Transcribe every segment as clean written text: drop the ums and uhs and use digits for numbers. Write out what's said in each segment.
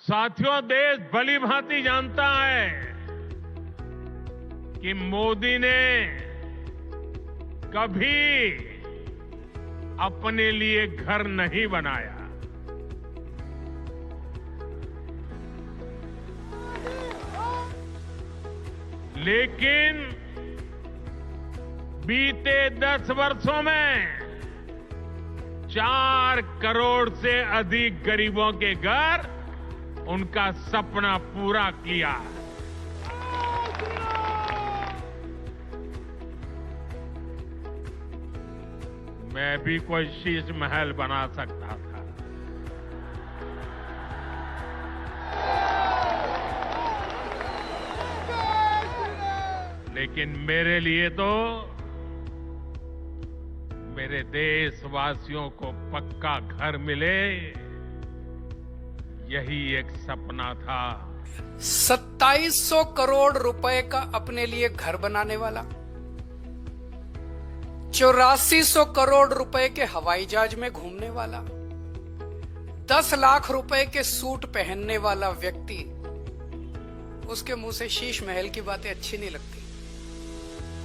साथियों, देश भली भांति जानता है कि मोदी ने कभी अपने लिए घर नहीं बनाया। लेकिन बीते 10 वर्षों में 4 करोड़ से अधिक गरीबों के घर उनका सपना पूरा किया। मैं भी कोई शीश महल बना सकता था, लेकिन मेरे लिए तो मेरे देशवासियों को पक्का घर मिले, यही एक सपना था। 2700 करोड़ रुपए का अपने लिए घर बनाने वाला, 8400 करोड़ रुपए के हवाई जहाज में घूमने वाला, 10 लाख रुपए के सूट पहनने वाला व्यक्ति, उसके मुंह से शीश महल की बातें अच्छी नहीं लगती।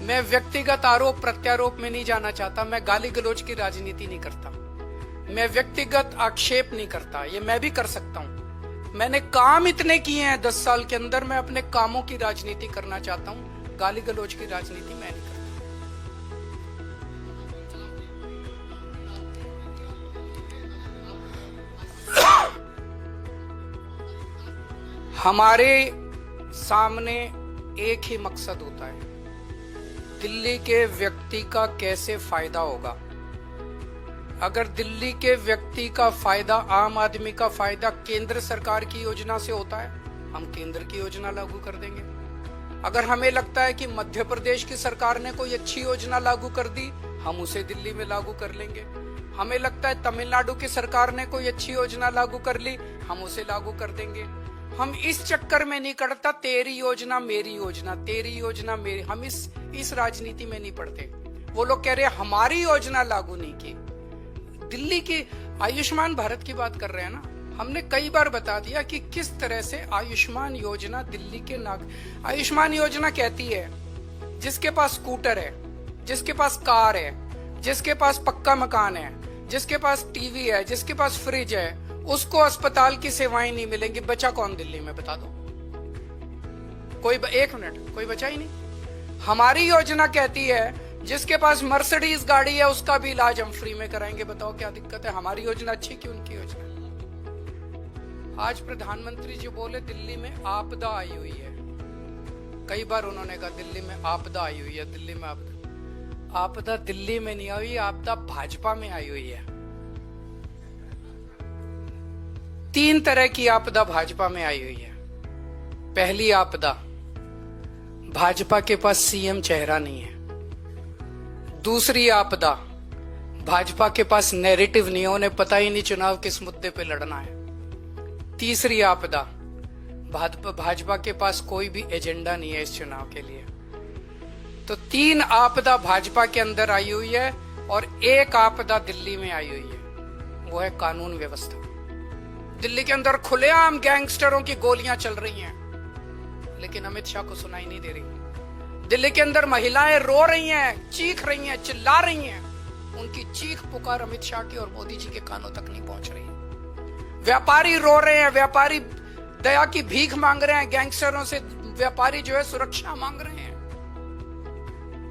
मैं व्यक्तिगत आरोप प्रत्यारोप में नहीं जाना चाहता, मैं गाली गलौज की राजनीति नहीं करता, मैं व्यक्तिगत आक्षेप नहीं करता, ये मैं भी कर सकता हूं। मैंने काम इतने किए हैं 10 साल के अंदर, मैं अपने कामों की राजनीति करना चाहता हूं, गाली गलौज की राजनीति मैं नहीं करता। हमारे सामने एक ही मकसद होता है, दिल्ली के व्यक्ति का कैसे फायदा होगा। अगर दिल्ली के व्यक्ति का फायदा, आम आदमी का फायदा केंद्र सरकार की योजना से होता है, हम केंद्र की योजना लागू कर देंगे। अगर हमें लगता है कि मध्य प्रदेश की सरकार ने कोई अच्छी योजना लागू कर दी, हम उसे दिल्ली में लागू कर लेंगे। हमें लगता है तमिलनाडु की सरकार ने कोई अच्छी योजना लागू कर ली, हम उसे लागू कर देंगे। हम इस चक्कर में नहीं करता तेरी योजना मेरी योजना, तेरी योजना मेरी, हम इस राजनीति में नहीं पड़ते। वो लोग कह रहे हैं हमारी योजना लागू नहीं की। दिल्ली की आयुष्मान भारत की बात कर रहे हैं ना, हमने कई बार बता दिया कि किस तरह से आयुष्मान योजना दिल्ली के आयुष्मान योजना कहती है जिसके पास स्कूटर है, जिसके पास कार है, जिसके पास पक्का मकान है, जिसके पास टीवी है, जिसके पास फ्रिज है, उसको अस्पताल की सेवाएं नहीं मिलेंगी। बचा कौन दिल्ली में, बता दो कोई? एक मिनट, कोई बचा ही नहीं। हमारी योजना कहती है जिसके पास मर्सिडीज गाड़ी है उसका भी इलाज हम फ्री में कराएंगे। बताओ क्या दिक्कत है? हमारी योजना अच्छी की उनकी योजना? आज प्रधानमंत्री जी बोले दिल्ली में आपदा आई हुई है। कई बार उन्होंने कहा दिल्ली में आपदा आई हुई है, दिल्ली में आपदा। आपदा दिल्ली में नहीं आई, आपदा भाजपा में आई हुई है। 3 तरह की आपदा भाजपा में आई हुई है। पहली आपदा, भाजपा के पास सीएम चेहरा नहीं है। दूसरी आपदा, भाजपा के पास नैरेटिव नहीं है, उन्हें पता ही नहीं चुनाव किस मुद्दे पे लड़ना है। तीसरी आपदा, भाजपा के पास कोई भी एजेंडा नहीं है इस चुनाव के लिए। तो 3 आपदा भाजपा के अंदर आई हुई है और एक आपदा दिल्ली में आई हुई है, वो है कानून व्यवस्था। दिल्ली के अंदर खुलेआम गैंगस्टरों की गोलियां चल रही हैं, लेकिन अमित शाह को सुनाई नहीं दे रही। दिल्ली के अंदर महिलाएं रो रही हैं, चीख रही हैं, चिल्ला रही हैं, उनकी चीख पुकार अमित शाह की और मोदी जी के कानों तक नहीं पहुंच रही। व्यापारी रो रहे हैं, व्यापारी दया की भीख मांग रहे हैं, गैंगस्टरों से व्यापारी जो है सुरक्षा मांग रहे हैं,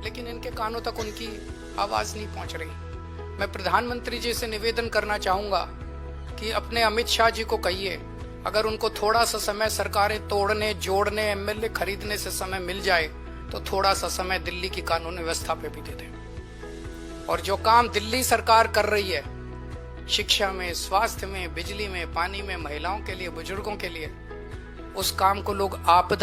लेकिन इनके कानों तक उनकी आवाज नहीं पहुंच रही। मैं प्रधानमंत्री जी से निवेदन करना चाहूंगा कि अपने अमित शाह जी को कहिए, अगर उनको थोड़ा सा समय सरकारें तोड़ने, जोड़ने, एमएलए खरीदने से समय मिल जाए तो थोड़ा सा समय दिल्ली की कानून व्यवस्था पे भी दे दें। और जो काम दिल्ली सरकार कर रही है शिक्षा में, स्वास्थ्य में, बिजली में, पानी में, महिलाओं के लिए, बुजुर्गों के लिए, उस काम को लोग आपदा